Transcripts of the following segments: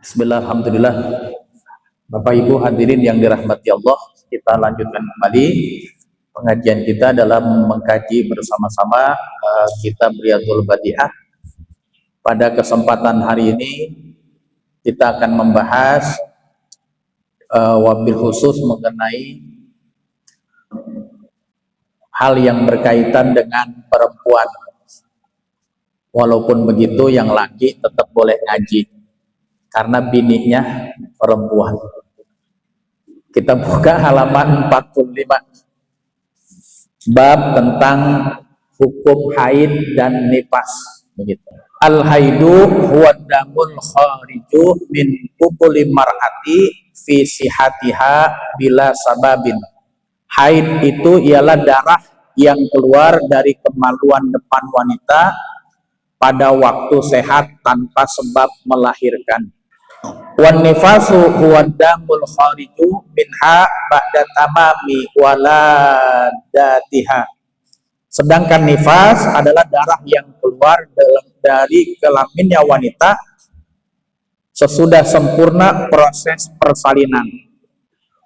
Bismillah, alhamdulillah. Bapak Ibu hadirin yang dirahmati Allah, kita lanjutkan kembali pengajian kita dalam mengkaji bersama-sama kitab Riyadhul Badi'ah. Pada kesempatan hari ini kita akan membahas wabil khusus mengenai hal yang berkaitan dengan perempuan. Walaupun begitu yang laki tetap boleh ngaji karena bininya perempuan. Kita buka halaman 45, bab tentang hukum haid dan nifas, begitu. Al haidu huwa damul khariju min qubuli mar'ati fi sihatiha bila sababin. Haid itu ialah darah yang keluar dari kemaluan depan wanita pada waktu sehat tanpa sebab melahirkan. Wan nifasu huwa damul khariju minha ba'da tamami waladatiha. Sedangkan nifas adalah darah yang keluar dari kelaminnya wanita sesudah sempurna proses persalinan.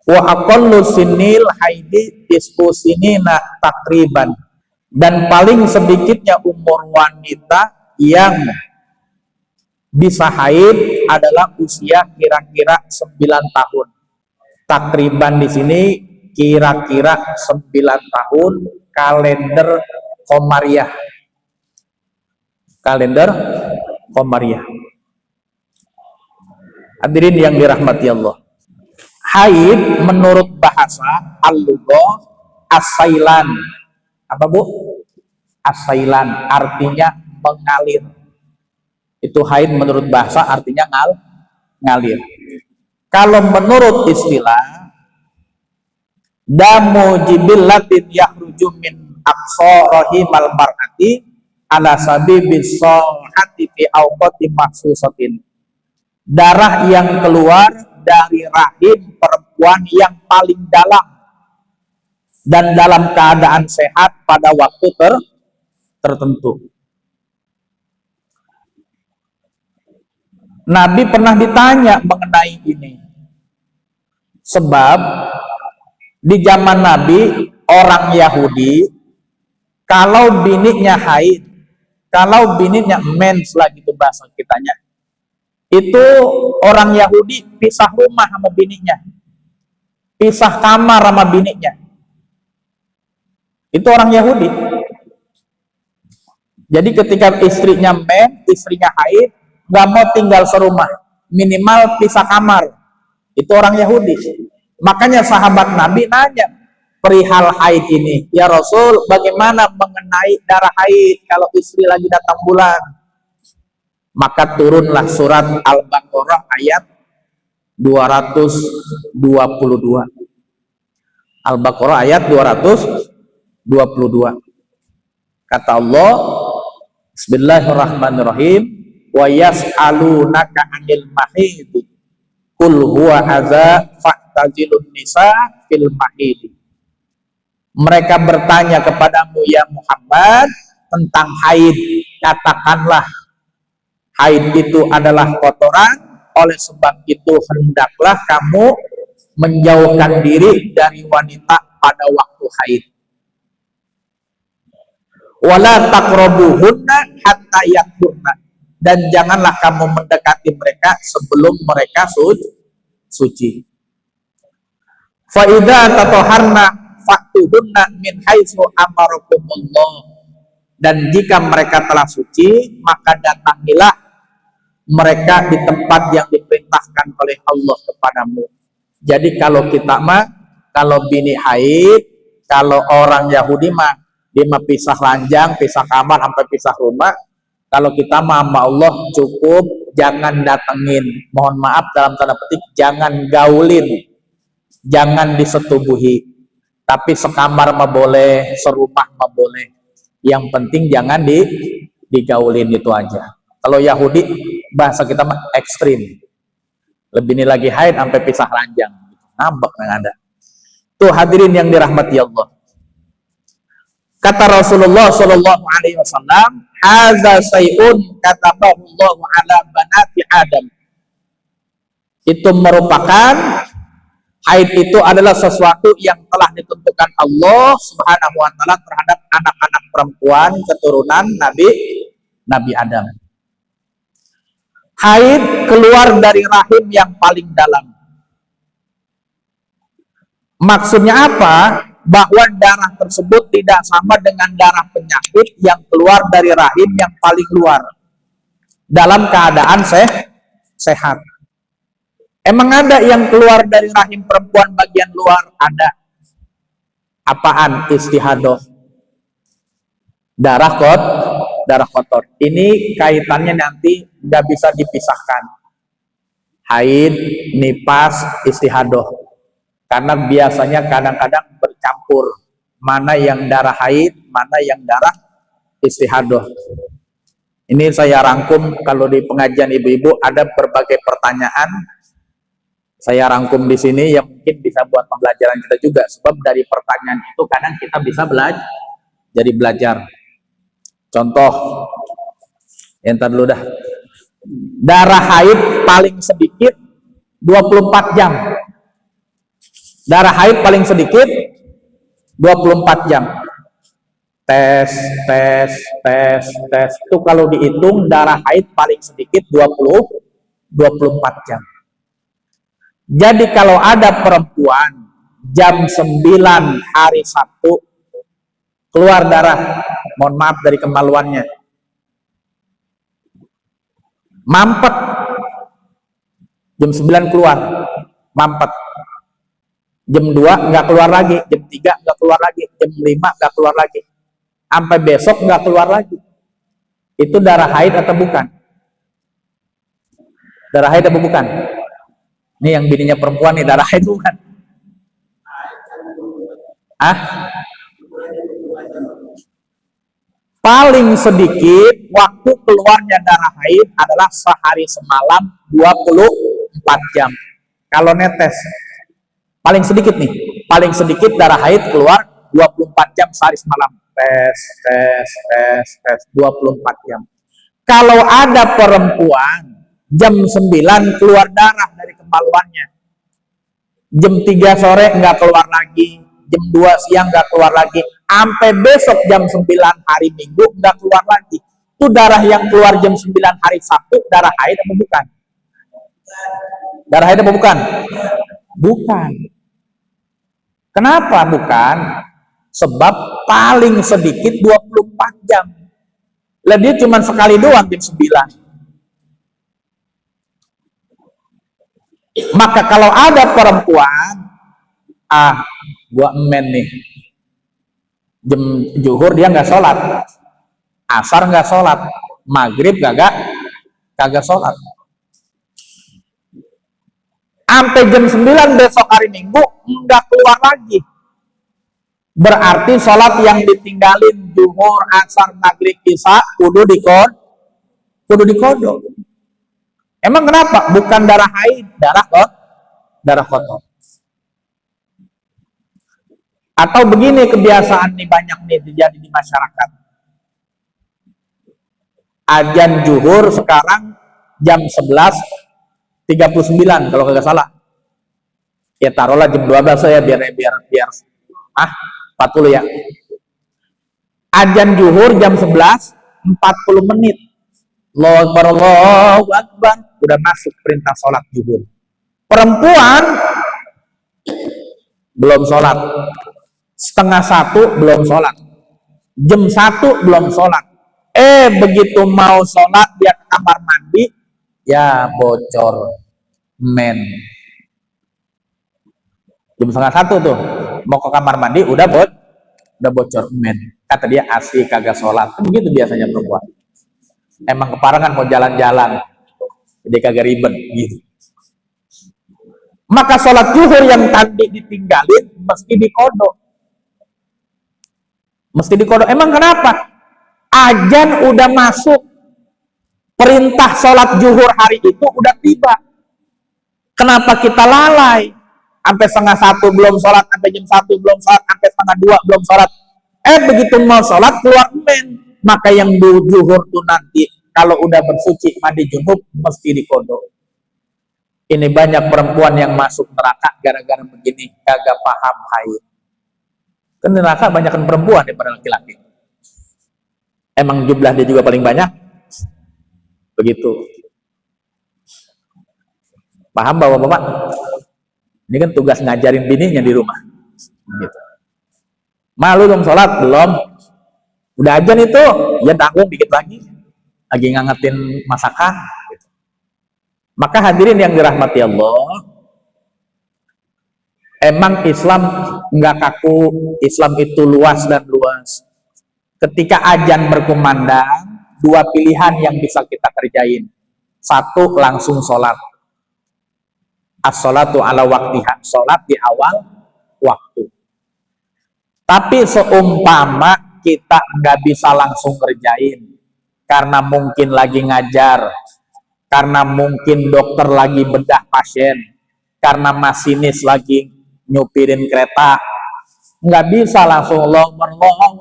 Wa aqallu sinil haidi tis'u sinina takriban. Dan paling sedikitnya umur wanita yang bisa haid adalah usia kira-kira 9 tahun. Takriban di sini kira-kira 9 tahun kalender Komariah. Kalender Komariah. Hadirin yang dirahmati Allah. Haid menurut bahasa al-lughah as-sailan. Apa Bu? As-sailan artinya mengalir. Itu haid menurut bahasa artinya ngalir. Kalau menurut istilah damu jibillatin yahruju min aqsarahimal mar'ati ala sabibis sahati fi awqati mahsusatin. Darah yang keluar dari rahim perempuan yang paling dalam dan dalam keadaan sehat pada waktu tertentu. Nabi pernah ditanya mengenai ini. Sebab di zaman Nabi orang Yahudi kalau bininya haid, kalau bininya mens lah gitu bahasa kitanya, itu orang Yahudi pisah rumah sama bininya, pisah kamar sama bininya. Itu orang Yahudi. Jadi ketika istrinya mens, istrinya haid, nggak mau tinggal serumah, minimal pisah kamar. Itu orang Yahudi. Makanya sahabat Nabi nanya perihal haid ini, ya Rasul, bagaimana mengenai darah haid kalau istri lagi datang bulan? Maka turunlah surat Al-Baqarah ayat 222. Al-Baqarah ayat 222. Kata Allah, Bismillahirrahmanirrahim. Wa yas'alunaka 'anil mahid qul huwa adza fa'tazilun nisa fil mahid. Mereka bertanya kepadamu ya Muhammad tentang haid, katakanlah haid itu adalah kotoran, oleh sebab itu hendaklah kamu menjauhkan diri dari wanita pada waktu haid. Wala taqrabuhunna hatta yaqurna. Dan janganlah kamu mendekati mereka sebelum mereka suci. Fa idza tataharna fa'tuhunna min haitsu amarakumullah. Dan jika mereka telah suci, maka datangilah mereka di tempat yang diperintahkan oleh Allah kepadamu. Jadi kalau kita kalau bini haid, kalau orang Yahudi dia pisah ranjang, pisah kamar sampai pisah rumah. Kalau kita sama Allah cukup jangan datengin, mohon maaf dalam tanda petik, jangan gaulin, jangan disetubuhi. Tapi sekamar mah boleh, serumah mah boleh. Yang penting jangan digaulin, itu aja. Kalau Yahudi bahasa kita mah ekstrim. Lebih ini lagi haid sampai pisah ranjang. Ngambek yang ada. Tuh hadirin yang dirahmati Allah. Kata Rasulullah Shallallahu Alaihi Wasallam, "Hadza sayun katabahu Allah ala banati Adam." Itu merupakan haid itu adalah sesuatu yang telah ditentukan Allah Subhanahu wa taala terhadap anak-anak perempuan keturunan Nabi Adam. Haid keluar dari rahim yang paling dalam. Maksudnya apa? Bahwa darah tersebut tidak sama dengan darah penyakit yang keluar dari rahim yang paling luar dalam keadaan sehat. Emang ada yang keluar dari rahim perempuan bagian luar? Ada. Apaan? Istihadoh. Darah kotor. Ini kaitannya nanti nggak bisa dipisahkan. Haid, nifas, istihadoh. Karena biasanya kadang-kadang bercampur. Mana yang darah haid, mana yang darah istihadoh. Ini saya rangkum kalau di pengajian ibu-ibu ada berbagai pertanyaan. Saya rangkum di sini yang mungkin bisa buat pembelajaran kita juga. Sebab dari pertanyaan itu kadang kita bisa belajar. Contoh, entar dulu dah. Darah haid paling sedikit 24 jam. Darah haid paling sedikit 24 jam. Tes. Itu kalau dihitung darah haid paling sedikit 24 jam. Jadi kalau ada perempuan jam 9 hari Sabtu keluar darah, mohon maaf dari kemaluannya, mampet, jam 9 keluar, mampet, jam 2 nggak keluar lagi, jam 3 nggak keluar lagi, jam 5 nggak keluar lagi, sampai besok nggak keluar lagi. Itu darah haid atau bukan? Darah haid atau bukan? Ini yang bininya perempuan nih, darah haid bukan? Paling sedikit waktu keluarnya darah haid adalah sehari semalam 24 jam. Kalau netes, paling sedikit nih, paling sedikit darah haid keluar 24 jam sehari semalam. Tes 24 jam. Kalau ada perempuan jam 9 keluar darah dari kemaluannya, jam 3 sore nggak keluar lagi, jam 2 siang nggak keluar lagi, sampai besok jam 9 hari Minggu nggak keluar lagi. Itu darah yang keluar jam 9 hari Sabtu, darah haid atau bukan? Darah haid atau bukan? Bukan. Kenapa bukan? Sebab paling sedikit 24 jam. Lah dia cuma sekali doang jam 9. Maka kalau ada perempuan, gua emen nih, jam zuhur dia nggak sholat, asar nggak sholat, maghrib kagak sholat, sampai jam 9 besok hari Minggu nggak keluar lagi, berarti sholat yang ditinggalin zuhur, asar, maghrib, isya kudu dikodok. Emang kenapa? Bukan darah haid, darah kotor. Atau begini kebiasaan nih banyak nih terjadi di masyarakat. Azan zuhur sekarang jam 11.39 kalau kagak salah. Ya taruhlah jam 12 ya biar 40 ya. Azan zuhur jam 11.40 menit. Allahu Akbar, udah masuk perintah sholat zuhur. Perempuan belum sholat, 12:30 belum sholat, jam 1 belum sholat. Begitu mau sholat dia ke kamar mandi, ya bocor men. Jam 12:30 tuh mau ke kamar mandi udah bocor men. Kata dia asli kagak sholat. Begitu biasanya perempuan. Emang keparangan mau jalan-jalan, jadi kagak ribet gitu. Maka sholat zuhur yang tadi ditinggalin mesti dikodok. Emang kenapa? Azan udah masuk, perintah sholat zuhur hari itu udah tiba. Kenapa kita lalai? Sampai 12:30 belum sholat, sampai jam 1 belum sholat, sampai 1:30 belum sholat. Begitu mau sholat keluar men. Maka yang zuhur tuh nanti kalau udah bersuci mandi junub mesti dikodok. Ini banyak perempuan yang masuk neraka gara-gara begini, kagak paham haid. Kan neraka banyakkan perempuan daripada laki-laki. Emang jumlah dia juga paling banyak? Begitu. Paham bapak-bapak? Ini kan tugas ngajarin bininya di rumah. Gitu. Malu dong sholat? Belum. Udah ajan itu, ya tanggung dikit lagi. Lagi ngangetin masakan. Gitu. Maka hadirin yang dirahmati Allah, emang Islam nggak kaku, Islam itu luas dan luas. Ketika ajan berkumandang, dua pilihan yang bisa kita kerjain. Satu, langsung sholat. As-sholatu ala waktiha, sholat di awal waktu. Tapi seumpama kita nggak bisa langsung kerjain, karena mungkin lagi ngajar, karena mungkin dokter lagi bedah pasien, karena masinis lagi nyupirin kereta, nggak bisa langsung Allahu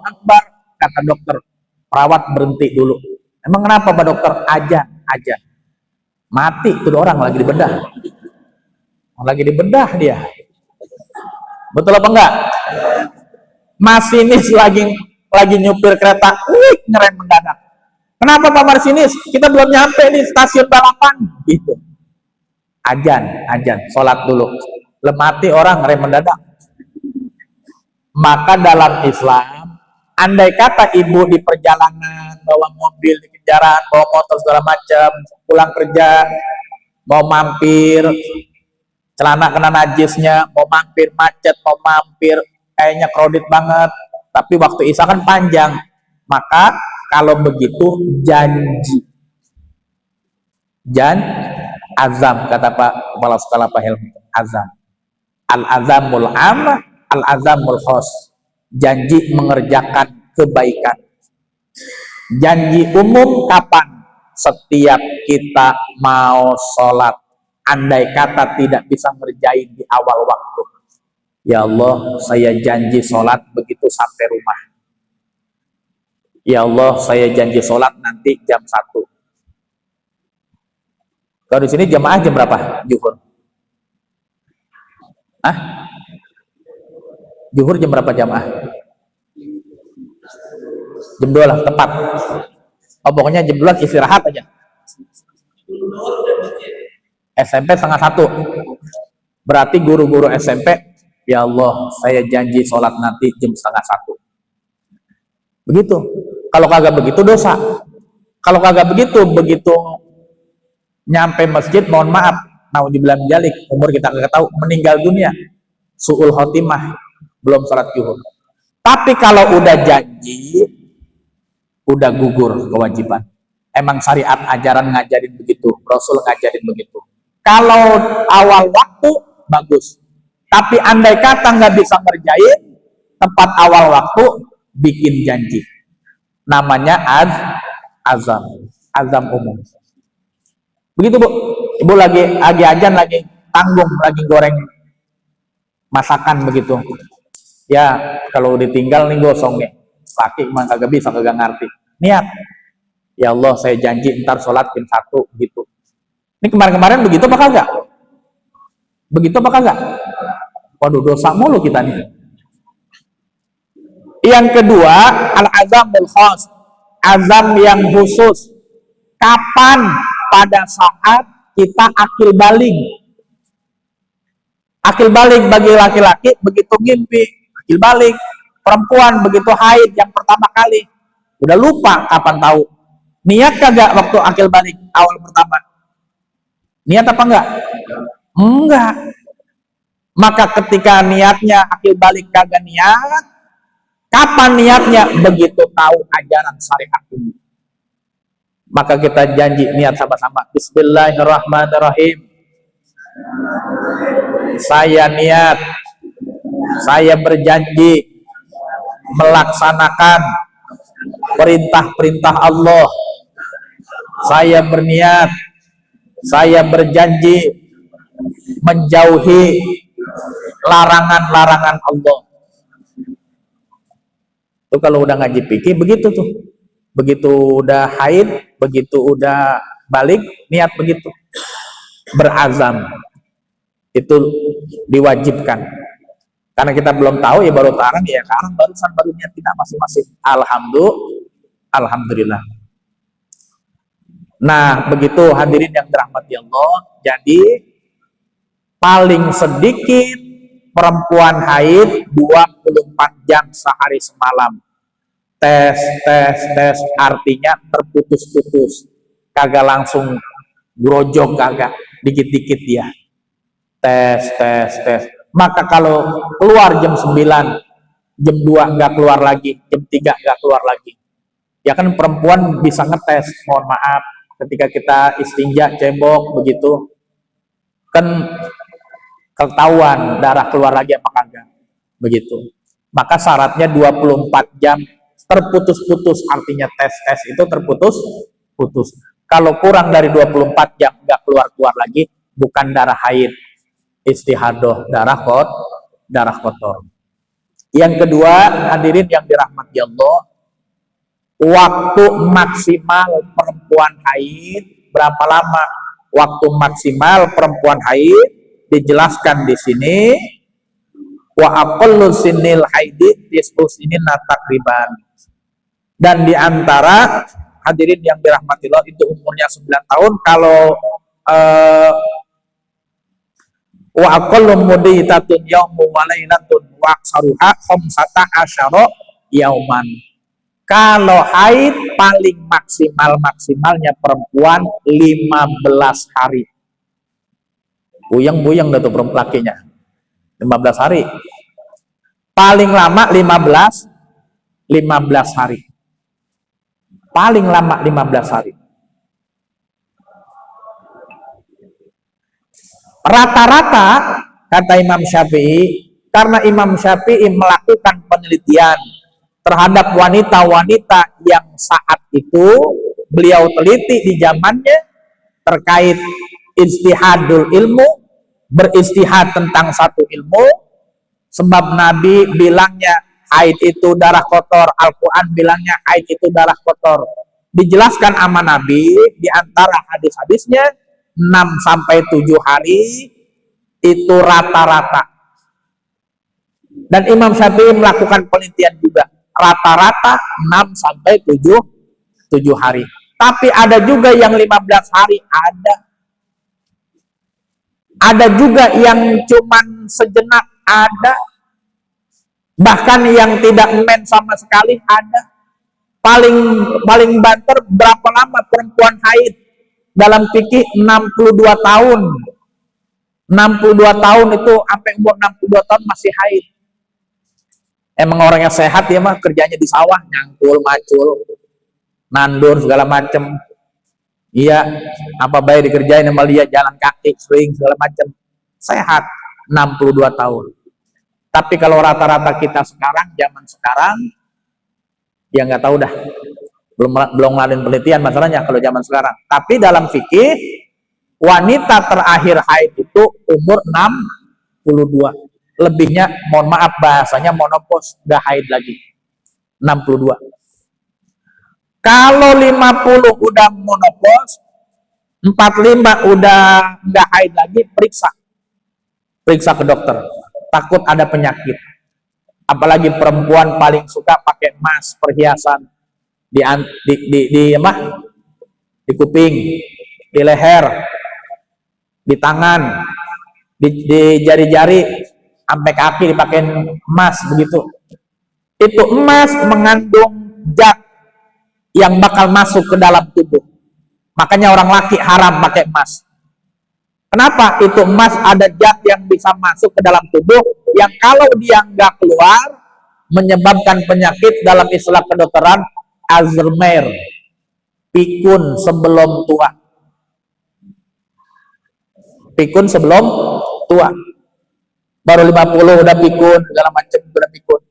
Akbar, kata dokter. Perawat berhenti dulu. Emang kenapa Pak Dokter? Aja mati tuh orang lagi dibedah dia. Betul apa enggak? Masinis lagi nyupir kereta, ngerem mendadak. Kenapa Pak Masinis? Kita belum nyampe di stasiun balapan. Gitu. Ajan, sholat dulu. Lemati orang ngerem mendadak. Maka dalam Islam, andai kata ibu di perjalanan, bawa mobil di kendaraan, bawa motor segala macam, pulang kerja, mau mampir, celana kena najisnya, mau mampir macet, mau mampir kayaknya crowded banget, tapi waktu isya kan panjang. Maka kalau begitu azam, kata Pak Kepala Sekolah Pak Helmi, azam. Al-azamul am, al-azamul khos. Janji mengerjakan kebaikan. Janji umum kapan? Setiap kita mau sholat. Andai kata tidak bisa ngerjain di awal waktu, ya Allah, saya janji sholat begitu sampai rumah. Ya Allah, saya janji sholat nanti jam 1. Kalau di sini jamaah jam berapa? Zuhur. Zuhur jam berapa jamaah? Jam 2 lah, tepat. Oh, pokoknya jam 2 istirahat aja. SMP setengah 1. Berarti guru-guru SMP, ya Allah, saya janji sholat nanti jam setengah 1. Begitu. Kalau kagak begitu dosa. Kalau kagak begitu nyampe masjid, mohon maaf, naudzubillah min dzalik, umur kita kagak tahu, meninggal dunia, su'ul khotimah, belum sholat zuhur. Tapi kalau udah janji, udah gugur kewajiban. Emang syariat ajaran ngajarin begitu, Rasul ngajarin begitu. Kalau awal waktu bagus, tapi andai kata nggak bisa ngerjain tempat awal waktu, bikin janji. Namanya azam umum. Begitu Bu. Ibu lagi ajan, lagi tanggung, lagi goreng masakan begitu. Ya kalau ditinggal nih gosong nih. Laki emang kagak bisa, kagak ngerti. Niat. Ya Allah, saya janji ntar sholat jam 1 gitu. Ini kemarin-kemarin begitu apa kagak? Begitu apa kagak? Waduh, dosa mulu kita nih. Yang kedua, al-azamul khas. Azam yang khusus. Kapan? Pada saat kita akil balik. Akil balik bagi laki-laki begitu ngimpi. Akil balik. Perempuan begitu haid yang pertama kali. Udah lupa kapan tahu. Niat kagak waktu akil balik awal pertama? Niat apa enggak? Enggak. Maka ketika niatnya akil balik kagak niat, kapan niatnya? Begitu tahu ajaran syariat ini. Maka kita janji niat sama-sama. Bismillahirrahmanirrahim. Saya niat, saya berjanji melaksanakan perintah-perintah Allah. Saya berniat, saya berjanji menjauhi larangan-larangan Allah. Itu kalau udah ngaji fikih begitu tuh. Begitu udah haid, begitu udah balik, niat begitu. berazam, itu diwajibkan. Karena kita belum tahu ya, baru sekarang ya, sekarang baru niat kita masing-masing. Alhamdulillah. Nah, begitu hadirin yang dirahmati Allah. Jadi paling sedikit perempuan haid 24 jam sehari semalam. Tes artinya terputus-putus. Kagak langsung grojok, kagak, dikit-dikit ya. Tes. Maka kalau keluar jam 9, jam 2 nggak keluar lagi, jam 3 nggak keluar lagi. Ya kan perempuan bisa ngetes, mohon maaf, ketika kita istinja cebok begitu kan ketahuan darah keluar lagi apa kagak begitu. Maka syaratnya 24 jam terputus-putus, artinya tes itu terputus. Kalau kurang dari 24 jam nggak keluar lagi, bukan darah haid, istihadoh, darah kotor. Yang kedua, hadirin yang dirahmati Allah, waktu maksimal perempuan haid berapa lama? Waktu maksimal perempuan haid dijelaskan di sini, wa aqallu sinil haidi tis'u sinina takriban. Dan diantara hadirin yang dirahmati Allah itu umurnya 9 tahun. Kalau wa aqallu muditatun yaumu wa lailatun wa aksaruha khamsata asyara yauman. Kalau haid paling maksimalnya perempuan 15 hari. Buyang dah tuh perempuan lakinya. 15 hari. Paling lama 15 hari. Paling lama 15 hari. Rata-rata kata Imam Syafi'i, karena Imam Syafi'i melakukan penelitian terhadap wanita-wanita yang saat itu beliau teliti di zamannya terkait ijtihadul ilmu, beristihad tentang satu ilmu. Sebab Nabi bilangnya haid itu darah kotor, Al-Quran bilangnya haid itu darah kotor. Dijelaskan sama Nabi di antara hadis-hadisnya 6-7 hari itu rata-rata. Dan Imam Syafi'i melakukan penelitian juga, rata-rata 6-7 hari. Tapi ada juga yang 15 hari, ada juga yang cuman sejenak, ada. Bahkan yang tidak men sama sekali ada. Paling banter berapa lama perempuan haid? Dalam fikih 62 tahun. 62 tahun itu sampai umur 62 tahun masih haid. Emang orangnya sehat ya mah, kerjanya di sawah, nyangkul, macul, nandur segala macem. Iya, apa baik dikerjain sama dia, jalan kaki, swing segala macem. Sehat 62 tahun. Tapi kalau rata-rata kita sekarang, zaman sekarang, ya nggak tahu dah. Belum ngelarin penelitian masalahnya kalau zaman sekarang. Tapi dalam fikih, wanita terakhir haid itu umur 62. Lebihnya, mohon maaf bahasanya monopos, nggak haid lagi. 62. Kalau 50 udah monopos, 45 udah nggak haid lagi, periksa ke dokter. Takut ada penyakit. Apalagi perempuan paling suka pakai emas, perhiasan di kuping, di leher, di tangan, di jari-jari, sampai kaki dipakai emas begitu. Itu emas mengandung zat yang bakal masuk ke dalam tubuh. Makanya orang laki haram pakai emas. Kenapa? Itu emas ada zat yang bisa masuk ke dalam tubuh yang kalau dia nggak keluar menyebabkan penyakit, dalam istilah kedokteran Alzheimer, pikun sebelum tua. Pikun sebelum tua. Baru 50 udah pikun, segala macam udah pikun.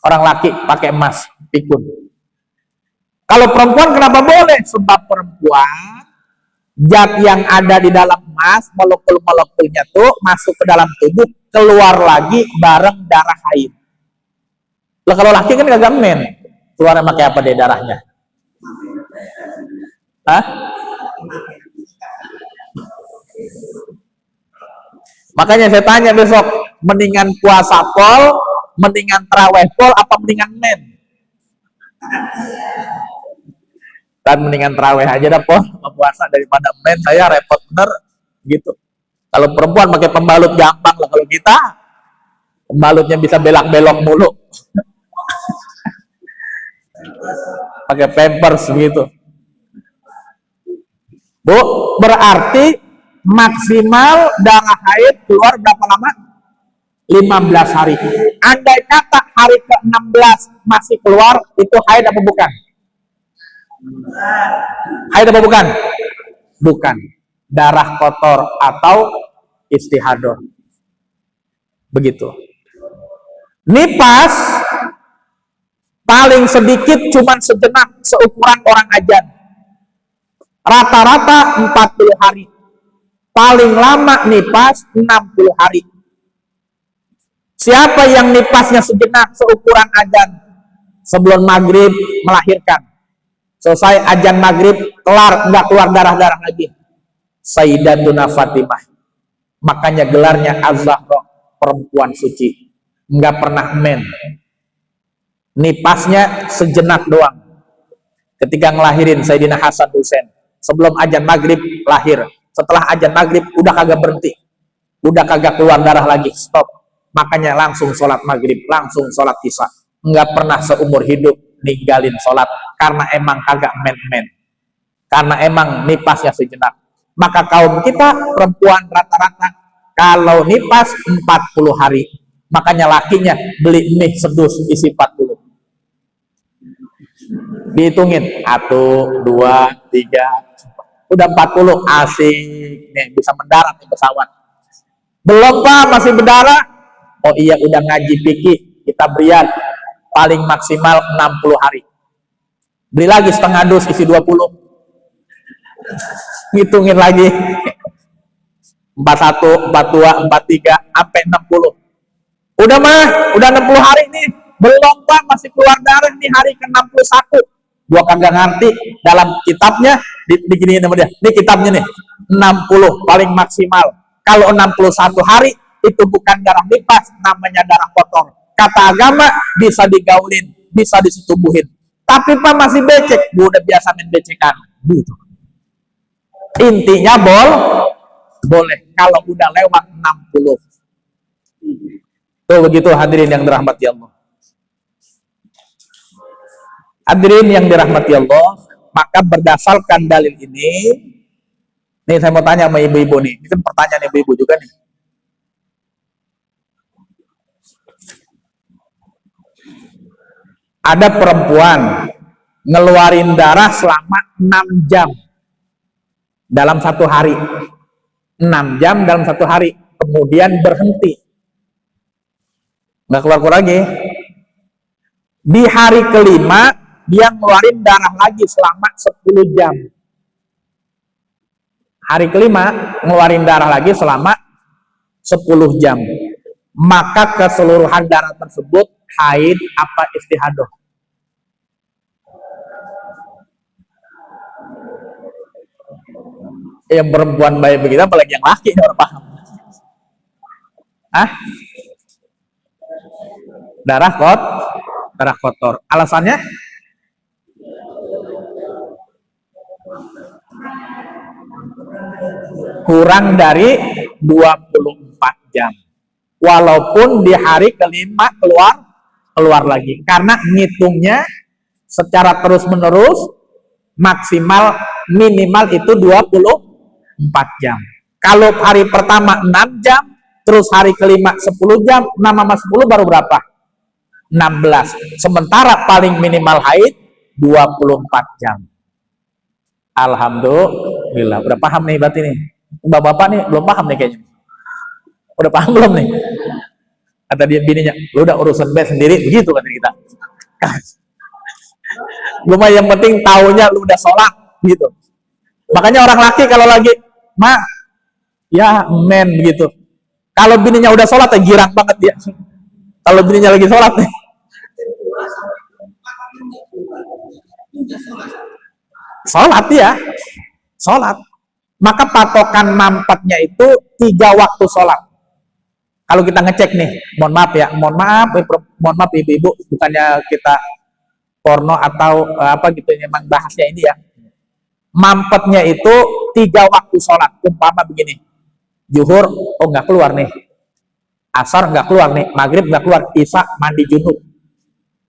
Orang laki pakai emas, pikun. Kalau perempuan kenapa boleh? Sebab perempuan, zat yang ada di dalam emas, molekul-molekulnya tuh masuk ke dalam tubuh, keluar lagi bareng darah haid. Lah kalau laki kan kagak men, keluarnya pakai apa deh darahnya? Hah? Makanya saya tanya besok, mendingan puasa pol, mendingan terawih pol, apa mendingan men? Dan mendingan terawih aja dah pol, puasa daripada men, saya repot bener gitu. Kalau perempuan pakai pembalut gampang lah, kalau kita pembalutnya bisa belak-belok mulu. Pakai pampers gitu. Bu, berarti maksimal darah haid keluar berapa lama? 15 hari. Andai kata hari ke-16 masih keluar, itu haid apa bukan? Haid apa bukan? Bukan. Darah kotor atau istihadah. Begitu. Nipas paling sedikit cuman sejenak, seukuran orang ajan. Rata-rata 40 hari. Paling lama nipas 60 hari. Siapa yang nipasnya sejenak, seukuran ajan, sebelum maghrib melahirkan, selesai ajan maghrib, kelar, nggak keluar darah-darah lagi, Sayyidatuna Fatimah. Makanya gelarnya Az-Zahra, perempuan suci, nggak pernah men. Nipasnya sejenak doang. Ketika ngelahirin Sayyidina Hasan Husain, sebelum ajan maghrib lahir, setelah ajan maghrib udah kagak berhenti, udah kagak keluar darah lagi, stop. Makanya langsung sholat maghrib, langsung sholat isya, nggak pernah seumur hidup ninggalin sholat, karena emang kagak men-men, karena emang nipasnya sejenak. Maka kaum kita perempuan rata-rata kalau nipas 40 hari, makanya lakinya beli mie sedus isi 40. Dihitungin 1, 2, 3, udah 40, asik nih, bisa mendarat nih pesawat. Belum Pak, masih berdarah. Oh iya, udah ngaji fikih, kita berian paling maksimal 60 hari. Beli lagi setengah dus isi 20. Ngitungin lagi 41, 42, 43 sampai 60. Udah mah, udah 60 hari nih. Belum Pak, masih keluar darah nih hari ke-61. Gua kagak ngerti dalam kitabnya diginiin sama dia. Ini kitabnya nih, 60 paling maksimal. Kalau 61 hari itu bukan darah nipas, namanya darah kotor. Kata agama bisa digaulin, bisa disetubuhin. Tapi Pak masih becek, gua udah biasa main becekan. Gitu. Intinya boleh kalau udah lewat 60. Tuh begitu hadirin yang dirahmati Allah. Hadirin yang dirahmati Allah, maka berdasarkan dalil ini, nih saya mau tanya sama ibu-ibu nih. Ini kan pertanyaan ibu-ibu juga nih. Ada perempuan ngeluarin darah selama 6 jam dalam satu hari. 6 jam dalam satu hari, kemudian berhenti, nggak keluar lagi. Di hari kelima dia ngeluarin darah lagi selama 10 jam. Hari kelima ngeluarin darah lagi selama 10 jam. Maka keseluruhan darah tersebut haid apa istihadah? Yang perempuan baik begitu, apalagi yang laki, orang paham. Darah kotor. Alasannya? Kurang dari 24 jam. Walaupun di hari kelima keluar lagi. Karena ngitungnya secara terus-menerus maksimal minimal itu 24 jam. Kalau hari pertama 6 jam, terus hari kelima 10 jam, 6 sama 10 baru berapa? 16. Sementara paling minimal haid 24 jam. Alhamdulillah. Udah paham nih berarti nih. Bapak-bapak nih belum paham nih kayaknya. Udah paham belum nih? Kata dia bininya, lu udah urusan bed sendiri, begitu kan kita. Cuma yang penting taunya lu udah sholat gitu. Makanya orang laki kalau lagi ya men gitu. Kalau bininya udah sholat ya girang banget dia. Kalau bininya lagi sholat nih. Sholat ya, sholat. Maka patokan mampatnya itu 3 waktu sholat. Kalau kita ngecek nih, mohon maaf ya, mohon maaf ibu-ibu, bukannya kita porno atau apa gitu, memang bahasnya ini ya. Mampetnya itu 3 waktu sholat. Umpama begini, zuhur, oh nggak keluar nih, asar nggak keluar nih, maghrib nggak keluar, isya mandi junub.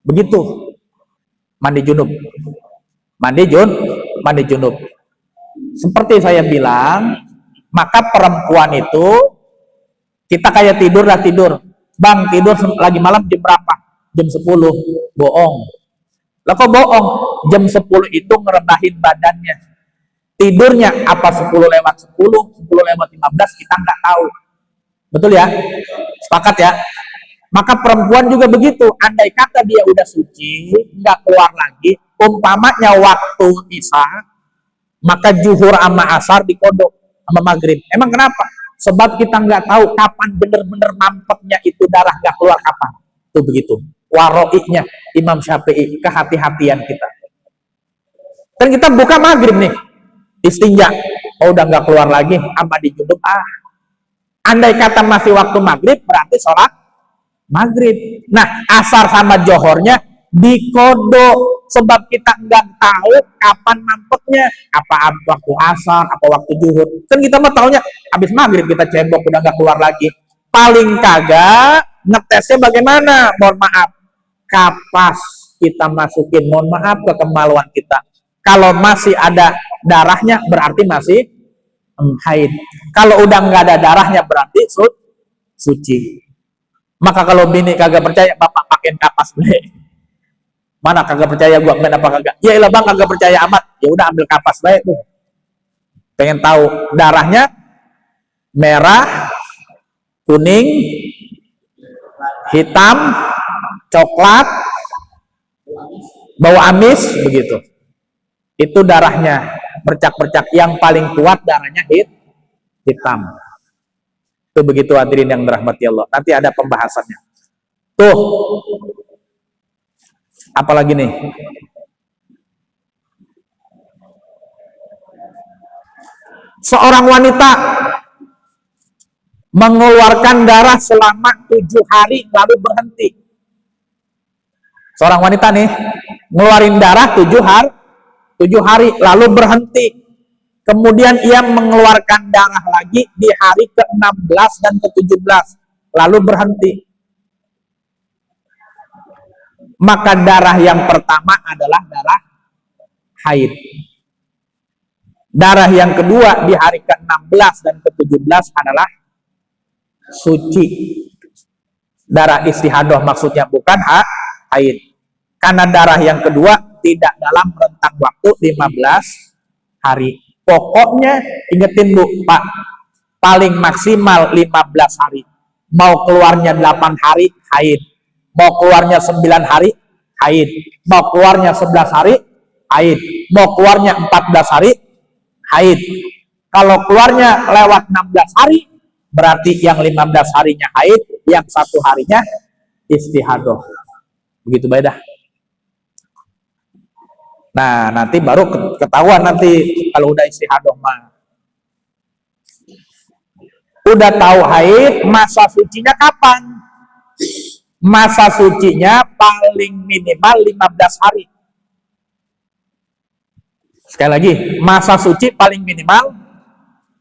Begitu, mandi junub, mandi junub. Seperti saya bilang, maka perempuan itu kita kayak tidur, bang tidur lagi malam jam berapa? Jam 10. Bohong. Lah kok bohong? Jam 10 itu ngerendahin badannya. Tidurnya apa 10 lewat 10, 10 lewat 15 kita nggak tahu. Betul ya? Sepakat ya? Maka perempuan juga begitu. Andai kata dia udah suci, nggak keluar lagi, umpamanya waktu isya, maka zuhur sama asar dikodok sama maghrib. Emang kenapa? Sebab kita nggak tahu kapan bener-bener mampetnya itu darah nggak keluar kapan. Itu begitu. Waroiknya Imam Syafi'i, kehati-hatian kita. Dan kita buka maghrib nih, istinja, oh udah nggak keluar lagi, apa di junub. Andai kata masih waktu maghrib, berarti sholat maghrib. Nah, asar sama johornya dikodok, sebab kita nggak tahu kapan mampetnya, apa waktu asar, apa waktu zuhur. Kan kita mah taunya habis maghrib kita cebok udah nggak keluar lagi. Paling kagak ngetesnya bagaimana? Mohon maaf, kapas kita masukin, mohon maaf ke kemaluan kita. Kalau masih ada darahnya berarti masih haid. Kalau udah nggak ada darahnya berarti suci. Maka kalau bini kagak percaya, bapak pakein kapas baik. Mana kagak percaya gua main apa kagak? Ya ilah bang kagak percaya amat. Ya udah ambil kapas baik tuh. Pengen tahu darahnya merah, kuning, hitam, coklat, bau amis begitu. Itu darahnya bercak-bercak. Yang paling kuat darahnya hitam. Itu begitu hadirin yang dirahmati Allah. Nanti ada pembahasannya. Tuh. Apalagi nih? Seorang wanita mengeluarkan darah selama 7 hari lalu berhenti. Seorang wanita nih ngeluarin darah 7 hari lalu berhenti. Kemudian ia mengeluarkan darah lagi di hari ke-16 dan ke-17 lalu berhenti. Maka darah yang pertama adalah darah haid. Darah yang kedua di hari ke-16 dan ke-17 adalah suci. Darah istihadah maksudnya bukan haid. Karena darah yang kedua tidak dalam rentang waktu 15 hari. Pokoknya ingetin Bu, Pak, paling maksimal 15 hari. Mau keluarnya 8 hari, haid. Mau keluarnya 9 hari, haid. Mau keluarnya 11 hari, haid. Mau keluarnya 14 hari, haid. Kalau keluarnya lewat 16 hari, berarti yang 15 harinya haid, yang 1 harinya istihadah. Begitu baik dah. Nah, nanti baru ketahuan nanti kalau udah istihadah mah. Udah tahu haid, masa sucinya kapan? Masa sucinya paling minimal 15 hari. Sekali lagi, masa suci paling minimal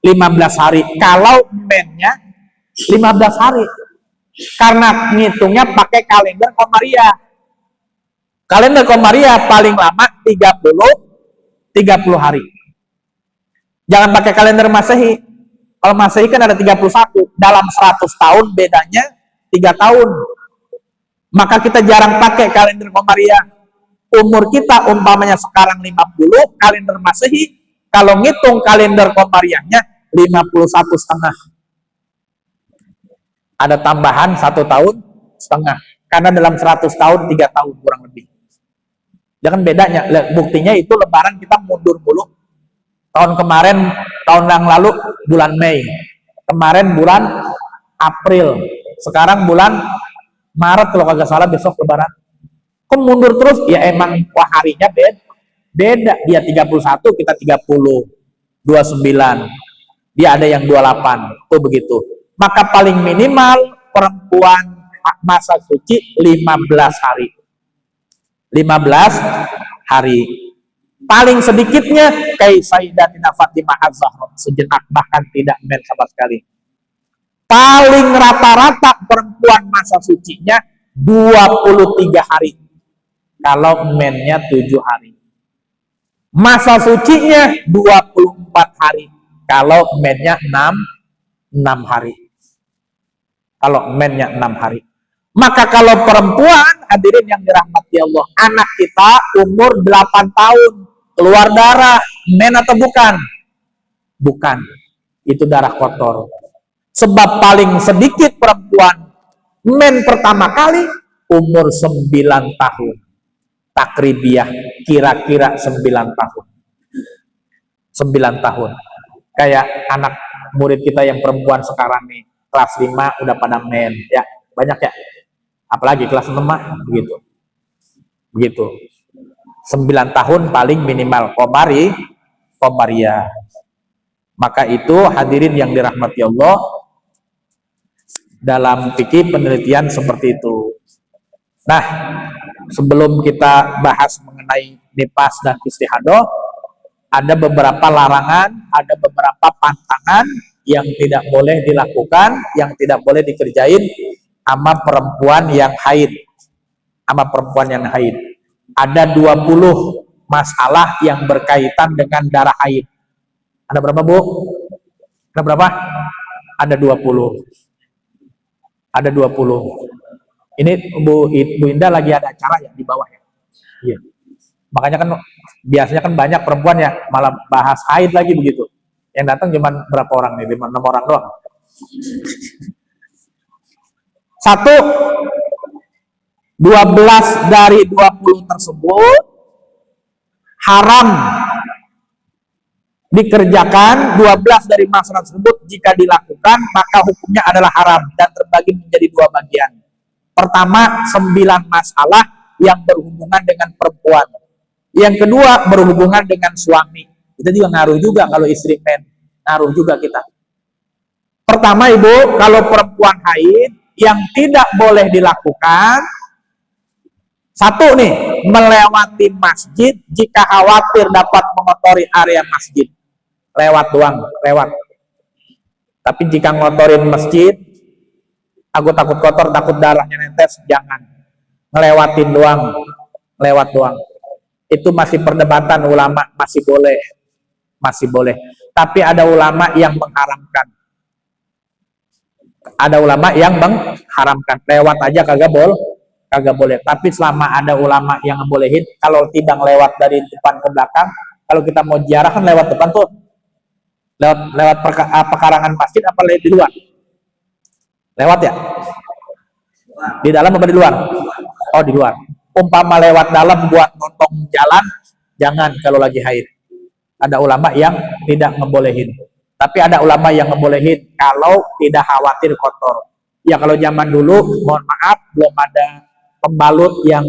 15 hari. Kalau mennya 15 hari. Karena ngitungnya pakai kalender Komariah. Kalender Komariah paling lama 30 hari. Jangan pakai kalender Masehi. Kalau Masehi kan ada 31. Dalam 100 tahun bedanya 3 tahun. Maka kita jarang pakai kalender Komariah. Umur kita umpamanya sekarang 50, kalender Masehi, kalau ngitung kalender Komariahnya 51,5. Ada tambahan 1 tahun setengah. Karena dalam 100 tahun 3 tahun kurang lebih. Jangan bedanya. Buktinya itu lebaran kita mundur mulu. Tahun kemarin, tahun yang lalu bulan Mei. Kemarin bulan April. Sekarang bulan Maret kalau kagak salah besok lebaran. Kok mundur terus? Ya emang harinya beda. Dia 31, kita 30. 29. Dia ada yang 28. Tuh begitu. Maka paling minimal perempuan masa suci 15 hari. 15 hari. Paling sedikitnya kayak Sayyidatina Fatimah Az-Zahra sejenak, bahkan tidak men sama sekali. Paling rata-rata perempuan masa sucinya 23 hari. Kalau mennya 7 hari. Masa sucinya 24 hari. Kalau mennya 6 hari. Kalau mennya 6 hari. Maka kalau perempuan, hadirin yang dirahmati Allah, anak kita umur 8 tahun, keluar darah, men atau bukan? Bukan. Itu darah kotor. Sebab paling sedikit perempuan men pertama kali umur 9 tahun. Takribiyah, kira-kira 9 tahun. 9 tahun. Kayak anak murid kita yang perempuan sekarang nih, kelas 5 udah pada men, ya. Banyak ya. Apalagi kelas 6 begitu. Begitu. 9 tahun paling minimal Komariah. Maka itu hadirin yang dirahmati Allah, dalam fikih penelitian seperti itu. Nah, sebelum kita bahas mengenai nifas dan istihadah, ada beberapa larangan, ada beberapa pantangan yang tidak boleh dilakukan, yang tidak boleh dikerjain sama perempuan yang haid. Sama perempuan yang haid. Ada 20 masalah yang berkaitan dengan darah haid. Ada berapa, Bu? Ada berapa? Ada 20. Ada 20. Ini Bu Indah lagi ada acara ya di bawah ya. Iya. Makanya kan biasanya kan banyak perempuan ya malah bahas haid lagi begitu. Yang datang cuma berapa orang nih? 5-6 orang doang. 1, 12 dari 20 tersebut haram dikerjakan. 12 dari masalah tersebut jika dilakukan maka hukumnya adalah haram dan terbagi menjadi 2 bagian. Pertama, 9 masalah yang berhubungan dengan perempuan. Yang kedua, berhubungan dengan suami. Kita juga ngaruh juga kalau istri men, ngaruh juga kita. Pertama, Ibu, kalau perempuan haid yang tidak boleh dilakukan, 1 nih, melewati masjid jika khawatir dapat mengotori area masjid. Lewat doang, lewat. Tapi jika ngotorin masjid, aku takut kotor, takut darahnya netes, jangan. Ngelewatin doang, lewat doang. Itu masih perdebatan ulama, masih boleh. Masih boleh. Tapi ada ulama yang mengharamkan. Ada ulama yang mengharamkan. Lewat aja kagak boleh. Tapi selama ada ulama yang ngebolehin, kalau tidak lewat dari depan ke belakang, kalau kita mau ziarah kan lewat depan tuh. Lewat pekarangan masjid apa di luar? Lewat ya? Di dalam apa di luar? Oh, di luar. Umpama lewat dalam buat nonton jalan, jangan kalau lagi haid. Ada ulama yang tidak ngebolehin. Tapi ada ulama yang ngebolehin kalau tidak khawatir kotor. Ya kalau zaman dulu, mohon maaf, belum ada pembalut yang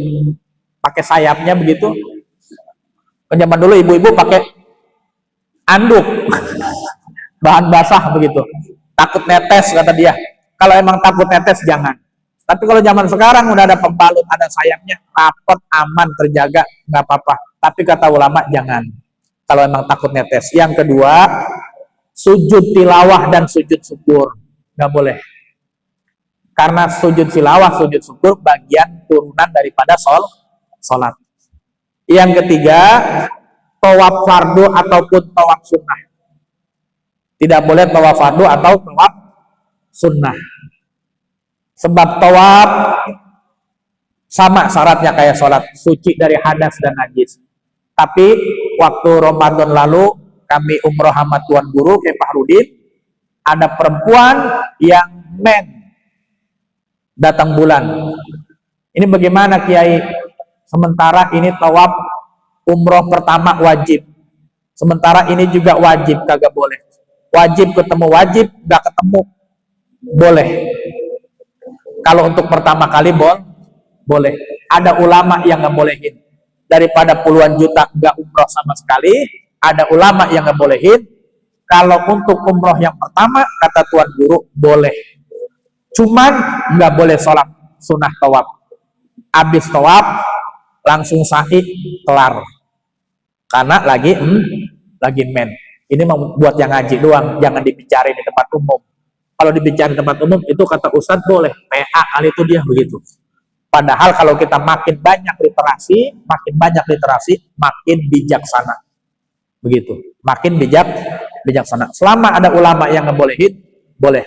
pakai sayapnya begitu. Zaman dulu ibu-ibu pakai anduk, bahan basah begitu. Takut netes kata dia. Kalau emang takut netes jangan. Tapi kalau zaman sekarang udah ada pembalut, ada sayapnya, rapet, aman, terjaga, nggak apa-apa. Tapi kata ulama jangan. Kalau emang takut netes. Yang kedua, sujud tilawah dan sujud syukur nggak boleh. Karena sujud tilawah, sujud syukur bagian turunan daripada sholat. Yang ketiga, tawaf fardu ataupun tawaf sunnah. Tidak boleh tawaf fardu atau tawaf sunnah. Sebab tawaf sama syaratnya kayak sholat, suci dari hadas dan najis. Tapi waktu Ramadan lalu kami umroh sama Tuan Guru Kiai Fahrudin, ada perempuan yang men datang bulan. Ini bagaimana Kiai? Sementara ini tawaf umroh pertama wajib. Sementara ini juga wajib, kagak boleh. Wajib ketemu wajib, gak ketemu boleh. Kalau untuk pertama kali boleh. Ada ulama yang nggak bolehin. Daripada puluhan juta nggak umroh sama sekali, ada ulama yang nggak bolehin. Kalau untuk umroh yang pertama, kata Tuan Guru, boleh. Cuman nggak boleh sholat sunnah tawaf. Habis tawaf langsung sa'i, kelar. Karena lagi men. Ini mau buat yang ngaji doang, jangan dibicarain di tempat umum. Kalau dibicarain di tempat umum itu kata Ustadz boleh, PA kali itu dia begitu. Padahal kalau kita makin banyak literasi, makin bijaksana. Begitu. Makin bijaksana. Selama ada ulama yang ngebolehin, boleh.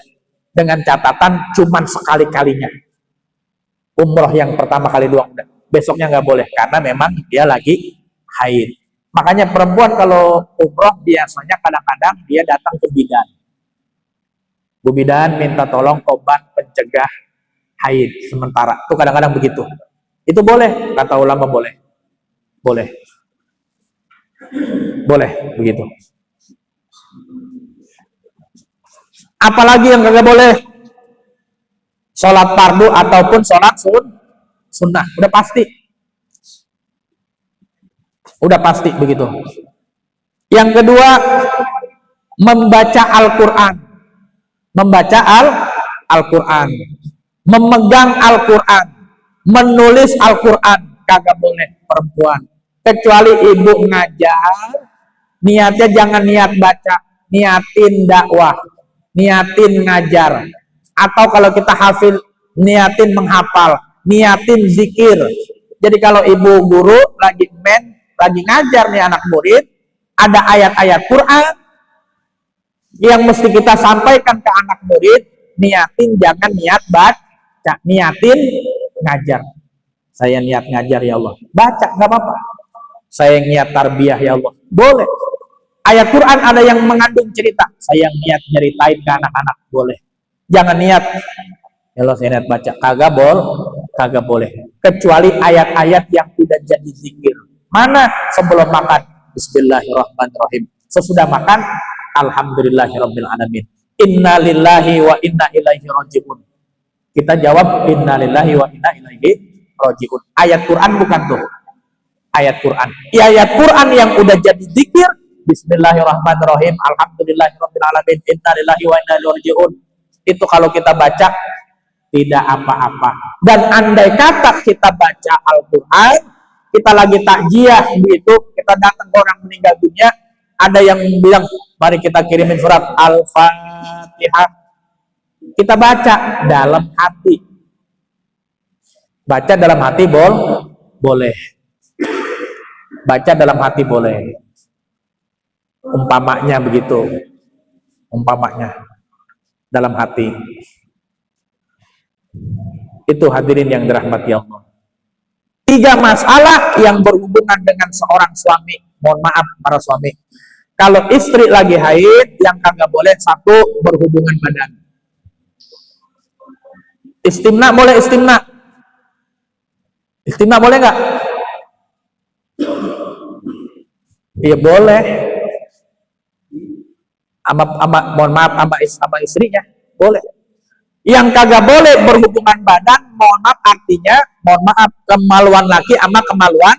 Dengan catatan cuman sekali-kalinya. Umroh yang pertama kali doang udah. Besoknya nggak boleh karena memang dia lagi haid. Makanya perempuan kalau umroh biasanya kadang-kadang dia datang ke bidan. Bu bidan minta tolong obat pencegah haid sementara. Itu kadang-kadang begitu. Itu boleh, kata ulama boleh. Boleh begitu. Apalagi yang kagak boleh? Sholat fardu ataupun sholat sunnah. Udah pasti begitu. Yang kedua, membaca Al-Quran. Memegang Al-Quran, menulis Al-Quran, kagak boleh perempuan. Kecuali ibu ngajar, niatnya jangan niat baca, niatin dakwah, niatin ngajar. Atau kalau kita hafil, niatin menghafal, niatin zikir. Jadi kalau ibu guru lagi ngajar nih anak murid, ada ayat-ayat Quran yang mesti kita sampaikan ke anak murid, niatin jangan niat baca, niatin ngajar. Saya niat ngajar ya Allah, baca nggak apa-apa. Saya niat tarbiyah ya Allah, boleh. Ayat Quran ada yang mengandung cerita, saya niat nyeritain ke anak-anak, boleh. Jangan niat ya Allah saya niat baca, kagak boleh. Kecuali ayat-ayat yang udah jadi zikir. Mana? Sebelum makan Bismillahirrahmanirrahim, sesudah makan Alhamdulillahirabbil alamin, Inna lillahi wa inna ilaihi rajiun. Kita jawab Inna lillahi wa inna ilaihi rajiun. Ayat Quran bukan tuh. Ayat Quran. Ayat Quran yang udah jadi zikir, Bismillahirrahmanirrahim, Alhamdulillahirabbil alamin, Inna lillahi wa inna ilaihi rajiun. Itu kalau kita baca tidak apa-apa. Dan andai kata kita baca Al-Quran, kita lagi takjiah begitu, kita datang ke orang meninggal dunia, ada yang bilang, mari kita kirimin surat Al-Fatihah. Kita baca dalam hati. Baca dalam hati boleh. Baca dalam hati boleh. Umpamanya begitu. Dalam hati. Itu hadirin yang dirahmati Allah. 3 masalah yang berhubungan dengan seorang suami. Mohon maaf para suami. Kalau istri lagi haid, yang kagak boleh 1, berhubungan badan. Istimna boleh istimna? Istimna boleh nggak? Iya boleh. Mohon maaf sama istrinya boleh. Yang kagak boleh berhubungan badan, mohon maaf artinya, kemaluan laki sama kemaluan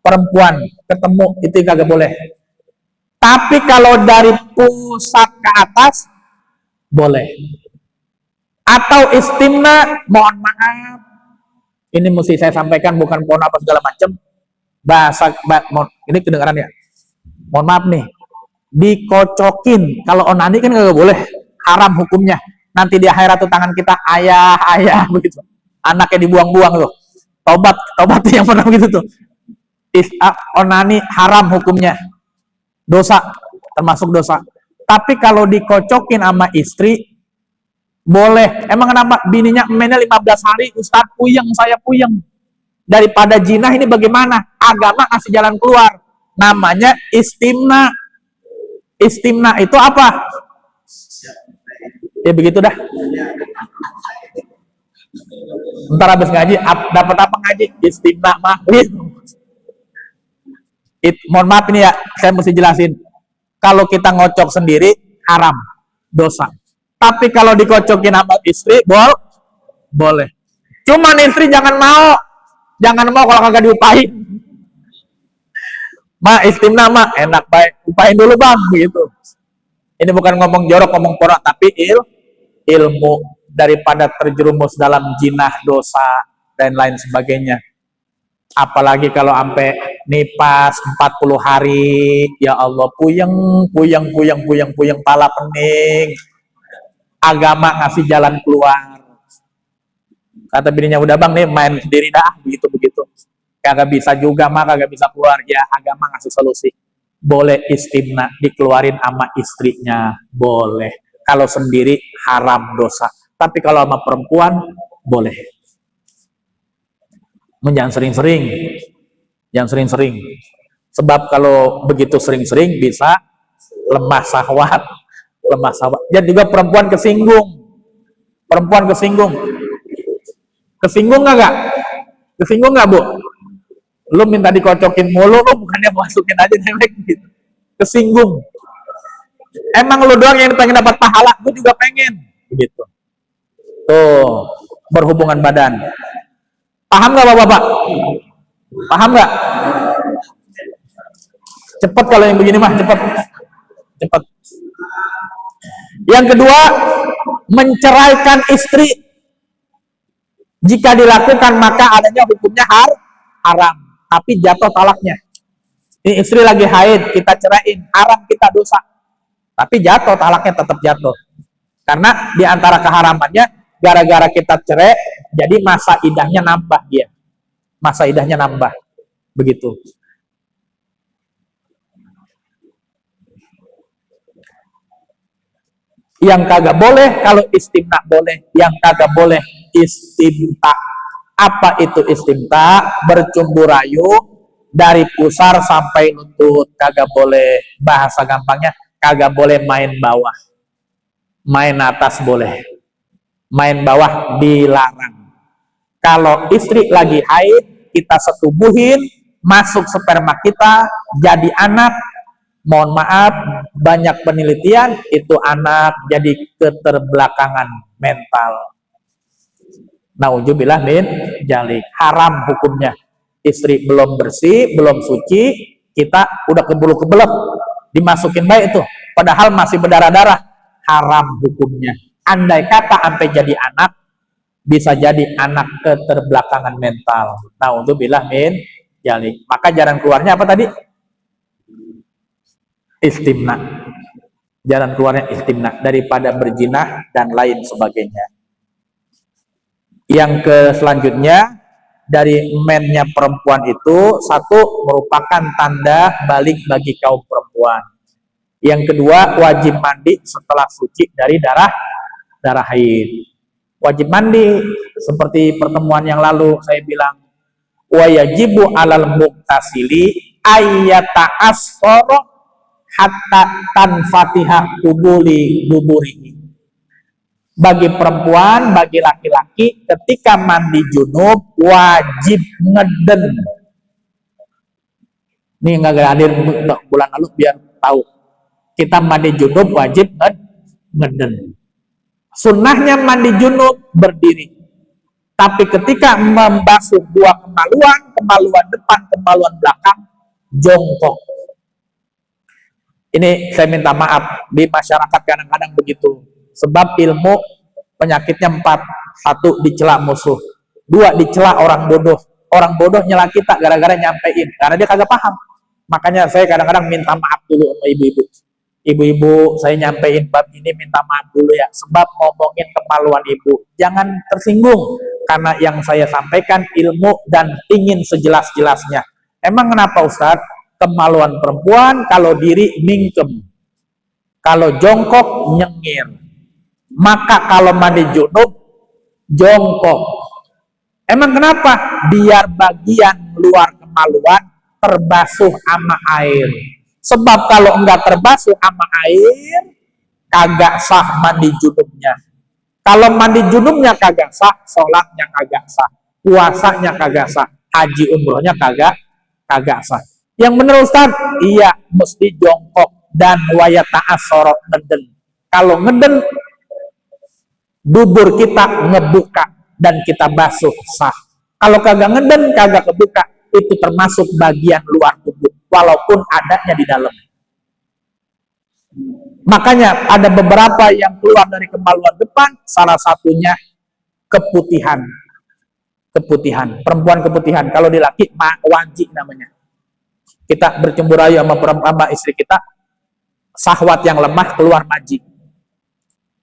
perempuan ketemu, itu kagak boleh. Tapi kalau dari pusat ke atas boleh. Atau istimna, mohon maaf, ini mesti saya sampaikan, bukan mohon apa segala macam. Ini kedengaran ya. Mohon maaf nih, dikocokin. Kalau onani kan nggak boleh, haram hukumnya. Nanti di akhirat tuh tangan kita ayah begitu. Anaknya dibuang-buang tuh. Tobat yang pernah begitu tuh. Onani haram hukumnya. Dosa, termasuk dosa. Tapi kalau dikocokin sama istri boleh. Emang kenapa? Bininya emennya 15 hari, Ustadz saya puyeng. Daripada jinah ini bagaimana? Agama kasih jalan keluar. Namanya istimna. Istimna itu apa? Ya begitu dah. Ntar habis ngaji, dapat apa ngaji? Istimna mah. Mohon maaf ini ya, saya mesti jelasin. Kalau kita ngocok sendiri, haram, dosa. Tapi kalau dikocokin sama istri, boleh. Cuman istri jangan mau kalau kagak diupahin. Istimna enak baik, upahin dulu bang, gitu. Ini bukan ngomong jorok, ngomong porak, tapi ilmu. daripada terjerumus dalam jinah dosa dan lain sebagainya. Apalagi kalau sampai nipas 40 hari, ya Allah, puyeng, pala pening. Agama ngasih jalan keluar. Kata bininya, udah bang nih main sendiri dah, begitu. Kagak bisa juga mah, kagak bisa keluar. Ya agama ngasih solusi. Boleh istimna, dikeluarin sama istrinya, boleh. Kalau sendiri haram dosa. Tapi kalau sama perempuan boleh. Jangan sering-sering. Sebab kalau begitu sering-sering bisa lemah syahwat. Dan juga perempuan kesinggung. Kesinggung nggak Bu? Lu minta dikocokin mulu, lu bukannya masukin aja dewek gitu. Kesinggung. Emang lu doang yang pengen dapat pahala, gue juga pengen. Gitu. Tuh, berhubungan badan. Paham nggak Bapak? Paham nggak? Cepet kalau yang begini mah, cepet. Yang kedua, menceraikan istri. Jika dilakukan maka adanya hukumnya haram. Tapi jatuh talaknya. Ini istri lagi haid, kita ceraiin, haram, kita dosa. Tapi jatuh talaknya, tetap jatuh. Karena diantara keharamannya, gara-gara kita cerai, jadi masa idahnya nambah dia. Begitu. Yang kagak boleh, kalau istimta boleh. Yang kagak boleh, istimta. Apa itu istimta? Bercumbu rayu dari pusar sampai lutut, kagak boleh. Bahasa gampangnya, kagak boleh main bawah. Main atas boleh, main bawah dilarang. Kalau istri lagi haid, kita setubuhin, masuk sperma kita, jadi anak. Mohon maaf, banyak penelitian, itu anak jadi keterbelakangan mental. Nauzubillah min dzalik, haram hukumnya. Istri belum bersih, belum suci, kita udah kebulu-kebelet, dimasukin baik itu, padahal masih berdarah-darah, haram hukumnya. Andai kata sampai jadi anak, bisa jadi anak keterbelakangan mental. Nauzubillah min dzalik. Maka jalan keluarnya apa tadi? Istimna. Jalan keluarnya istimna, daripada berzinah dan lain sebagainya. Yang ke selanjutnya, dari mennya perempuan itu, satu, merupakan tanda balik bagi kaum perempuan. Yang kedua, wajib mandi setelah suci dari darah haid. Wajib mandi, seperti pertemuan yang lalu saya bilang, wa yajibu alal muktasili ayyata asfara hatta tanfatiha kubuli duburihi. Bagi perempuan, bagi laki-laki, ketika mandi junub wajib ngeden. Ini nggak hadir bulan lalu biar tahu. Kita mandi junub wajib ngeden. Sunnahnya mandi junub berdiri. Tapi ketika membasuh dua kemaluan depan, kemaluan belakang, jongkok. Ini saya minta maaf, di masyarakat kadang-kadang begitu. Sebab ilmu penyakitnya 4. 1, dicela musuh. 2, dicela orang bodoh. Orang bodoh nyela kita gara-gara nyampein, karena dia kagak paham. Makanya saya kadang-kadang minta maaf dulu sama ibu-ibu. Ibu-ibu, saya nyampein bab ini minta maaf dulu ya. Sebab ngomongin kemaluan ibu, jangan tersinggung. Karena yang saya sampaikan ilmu dan ingin sejelas-jelasnya. Emang kenapa Ustadz? Kemaluan perempuan kalau diri mingkem, kalau jongkok nyengir. Maka kalau mandi junub jongkok. Emang kenapa? Biar bagian luar kemaluan terbasuh sama air. Sebab kalau enggak terbasuh sama air, kagak sah mandi junubnya. Kalau mandi junubnya kagak sah, sholatnya kagak sah, puasanya kagak sah, haji umrohnya kagak sah. Yang benar Ustaz? Iya, mesti jongkok dan wayata asorok ngeden. Kalau ngeden, dubur kita ngebuka dan kita basuh sah. Kalau kagak ngeden, kagak kebuka, itu termasuk bagian luar tubuh, walaupun adanya di dalam. Makanya ada beberapa yang keluar dari kemaluan depan, salah satunya keputihan. Keputihan, perempuan keputihan. Kalau di laki, wajib namanya. Kita bercemburu ayu sama istri kita, sahwat yang lemah keluar maji.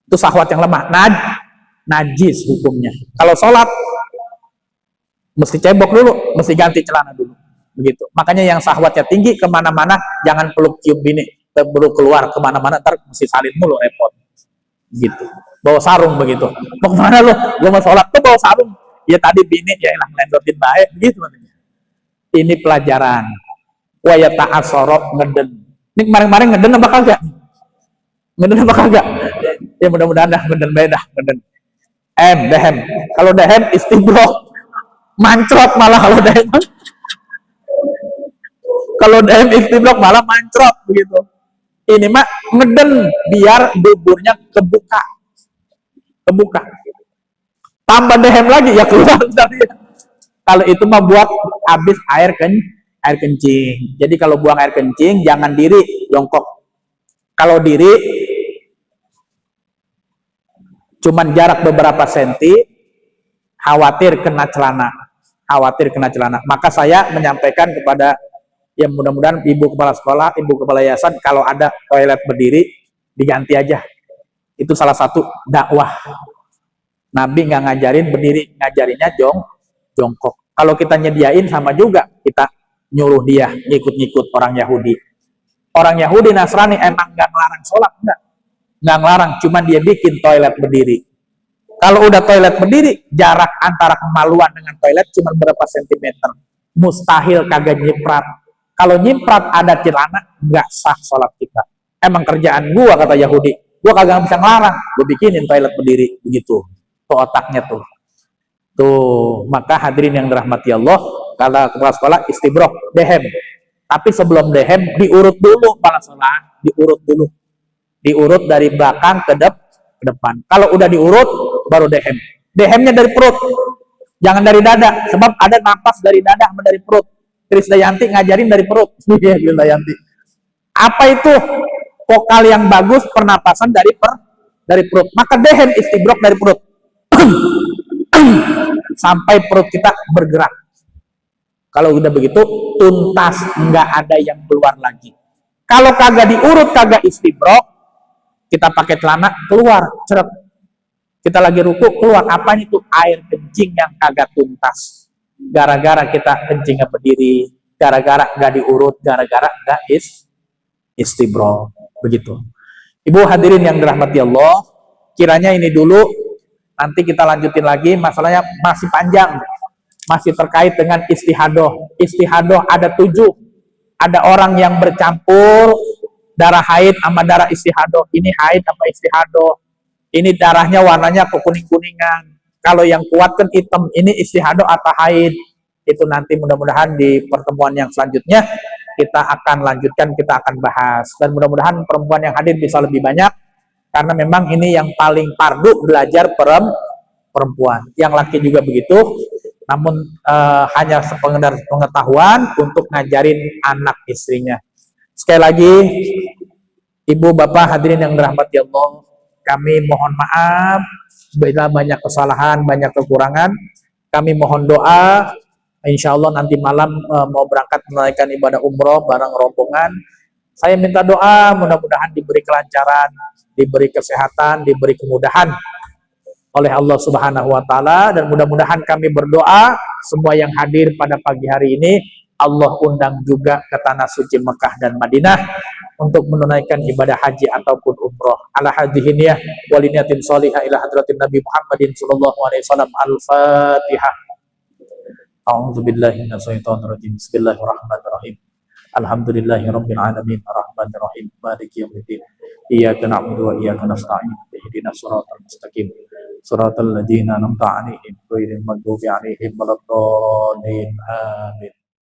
Itu sahwat yang lemah, najis hukumnya. Kalau sholat, mesti cebok dulu, mesti ganti celana dulu. Begitu. Makanya yang sahwatnya tinggi kemana-mana, jangan peluk cium bini. Baru keluar kemana-mana, ntar mesti salin mulu, repot gitu. Bawa sarung begitu, mau kemana lu? Gue mau sholat tuh bawa sarung. Ya tadi bini ya elah ngelendotin baik gitu. Ini pelajaran. Wa yata'asoro ngeden. Ini kemarin-kemarin ngeden apa kagak? Ngeden apa kagak? Ya mudah-mudahan dah ngeden beda ngeden. Dehem. Kalau dehem istibrok, mancrot malah kalau dehem. Kalau dehem istibrok malah mancrot begitu. Ini mah ngeden biar duburnya kebuka. Tambah dehem lagi ya keluar dari. Kalau itu mah buat habis air kencing. Jadi kalau buang air kencing jangan diri, jongkok. Kalau diri cuman jarak beberapa senti, khawatir kena celana. Maka saya menyampaikan kepada yang mudah-mudahan ibu kepala sekolah, ibu kepala yayasan, kalau ada toilet berdiri diganti aja. Itu salah satu dakwah. Nabi nggak ngajarin berdiri, ngajarinnya jongkok. Kalau kita nyediain sama juga kita nyuruh dia ngikut-ngikut orang Yahudi. Orang Yahudi Nasrani emang nggak ngelarang sholat, nggak ngelarang, cuma dia bikin toilet berdiri. Kalau udah toilet berdiri, jarak antara kemaluan dengan toilet cuma berapa sentimeter. Mustahil kagak nyiprat. Kalau nyiprat ada celana, nggak sah sholat kita. Emang kerjaan gua, kata Yahudi. Gua kagak bisa ngelarang, gua bikinin toilet berdiri. Begitu. Tuh otaknya tuh. Tuh, maka hadirin yang dirahmati Allah, kalau kepala sekolah istibrok, dehem. Tapi sebelum dehem, diurut dulu kepala sekolah. Diurut dari belakang ke depan. Kalau udah diurut, baru dehem. Dehemnya dari perut. Jangan dari dada, sebab ada napas dari dada sama dari perut. Krisdayanti ngajarin dari perut. Krisdayanti. Apa itu? Vokal yang bagus, pernapasan dari perut. Maka dehem istibrok dari perut. Sampai perut kita bergerak. Kalau udah begitu, tuntas, nggak ada yang keluar lagi. Kalau kagak diurut, kagak istibrok, kita pakai celana, keluar, ceret. Kita lagi ruku, keluar. Apanya itu? Air kencing yang kagak tuntas. Gara-gara kita kencingnya berdiri, gara-gara nggak diurut, gara-gara nggak istibrok. Begitu. Ibu hadirin yang dirahmati Allah, kiranya ini dulu, nanti kita lanjutin lagi, masalahnya masih panjang, masih terkait dengan istihadoh. Istihadoh ada 7. Ada orang yang bercampur darah haid sama darah istihadoh. Ini haid sama istihadoh. Ini darahnya warnanya kekuning-kuningan. Kalau yang kuat kan hitam. Ini istihadoh atau haid. Itu nanti mudah-mudahan di pertemuan yang selanjutnya kita akan lanjutkan, kita akan bahas. Dan mudah-mudahan perempuan yang hadir bisa lebih banyak. Karena memang ini yang paling pardu belajar perempuan. Yang laki juga begitu. Namun hanya sepengendar pengetahuan untuk ngajarin anak istrinya. Sekali lagi, ibu bapak hadirin yang dirahmati Allah, kami mohon maaf bila banyak kesalahan, banyak kekurangan. Kami mohon doa. Insya Allah nanti malam mau berangkat menunaikan ibadah umroh bareng rombongan. Saya minta doa, mudah-mudahan diberi kelancaran, diberi kesehatan, diberi kemudahan oleh Allah Subhanahu wa Ta'ala, dan mudah-mudahan kami berdoa semua yang hadir pada pagi hari ini Allah undang juga ke tanah suci Mekah dan Madinah untuk menunaikan ibadah haji ataupun umroh. Ala hadhihi niyah wa liniyatin shalihah ila hadratin Nabi Muhammadin sallallahu alaihi wasallam. Al-Fatihah. A'udzu billahi minasyaitonir rajim. Bismillahirrahmanirrahim. Alhamdulillahirabbil alamin arrahmanir rahim maliki yaumiddin. Iyyaka na'budu wa iyyaka nasta'in. Ihdinas siratal mustaqim. Siratal ladzina an'amta 'alaihim ghairil maghdubi 'alaihim waladdallin. Amin.